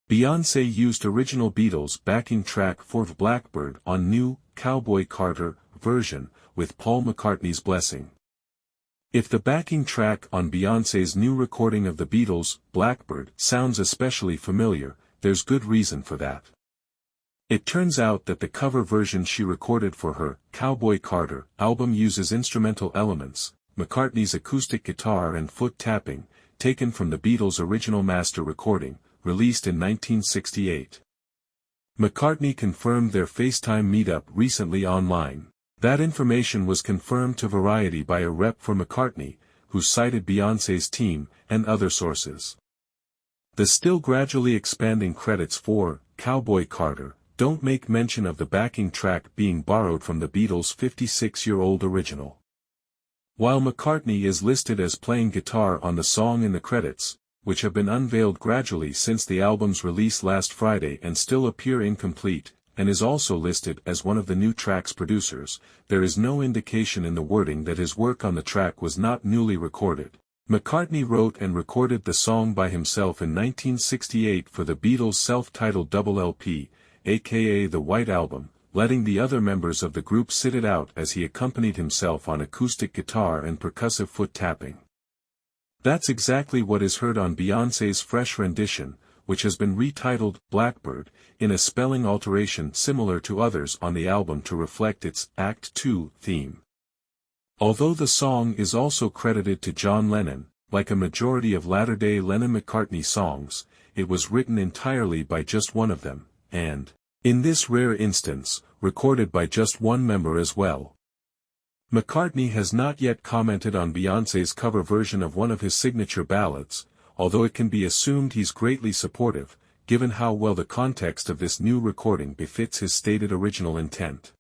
Beyoncé used original Beatles backing track for Blackbird on new Cowboy Carter version, with Paul McCartney's blessing. If the backing track on Beyoncé's new recording of the Beatles' Blackbird sounds especially familiar, there's good reason for that. It turns out that the cover version she recorded for her Cowboy Carter album uses instrumental elements, McCartney's acoustic guitar and foot tapping, taken from the Beatles' original master recording, released in 1968. McCartney confirmed their FaceTime meetup recently online. That information was confirmed to Variety by a rep for McCartney, who cited Beyoncé's team and other sources. The still gradually expanding credits for Cowboy Carter don't make mention of the backing track being borrowed from the Beatles' 56-year-old original. While McCartney is listed as playing guitar on the song in the credits, which have been unveiled gradually since the album's release last Friday and still appear incomplete, and is also listed as one of the new track's producers, there is no indication in the wording that his work on the track was not newly recorded. McCartney wrote and recorded the song by himself in 1968 for the Beatles' self-titled double LP, aka the White Album, letting the other members of the group sit it out as he accompanied himself on acoustic guitar and percussive foot tapping. That's exactly what is heard on Beyoncé's fresh rendition, which has been retitled Blackbird, in a spelling alteration similar to others on the album to reflect its Act 2 theme. Although the song is also credited to John Lennon, like a majority of latter-day Lennon-McCartney songs, it was written entirely by just one of them, and, in this rare instance, recorded by just one member as well. McCartney has not yet commented on Beyoncé's cover version of one of his signature ballads, although it can be assumed he's greatly supportive, given how well the context of this new recording befits his stated original intent.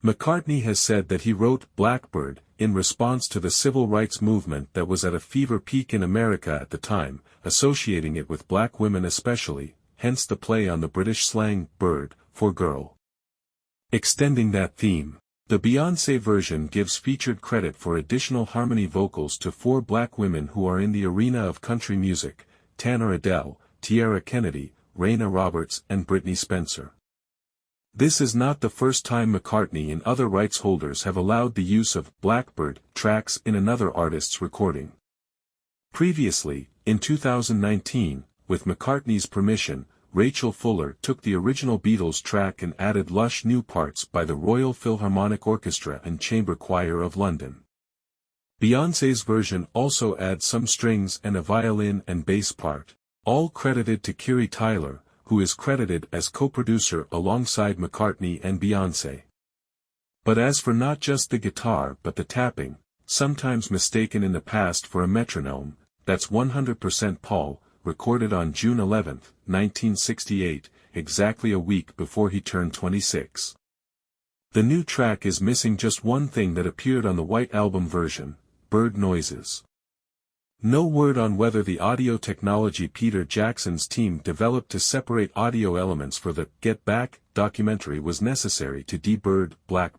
McCartney has said that he wrote Blackbird in response to the civil rights movement that was at a fever peak in America at the time, associating it with black women especially, hence the play on the British slang bird for girl. Extending that theme, the Beyoncé version gives featured credit for additional harmony vocals to 4 black women who are in the arena of country music: Tanner Adele, Tiara Kennedy, Raina Roberts and Brittany Spencer. This is not the first time McCartney and other rights holders have allowed the use of Blackbird tracks in another artist's recording. Previously, in 2019, with McCartney's permission, Rachel Fuller took the original Beatles track and added lush new parts by the Royal Philharmonic Orchestra and Chamber Choir of London. Beyoncé's version also adds some strings and a violin and bass part, all credited to Kiri Tyler, who is credited as co-producer alongside McCartney and Beyoncé. But as for not just the guitar but the tapping, sometimes mistaken in the past for a metronome, that's 100% Paul, recorded on June 11, 1968, exactly a week before he turned 26. The new track is missing just one thing that appeared on the White Album version: bird noises. No word on whether the audio technology Peter Jackson's team developed to separate audio elements for the Get Back documentary was necessary to de-bird Blackbird.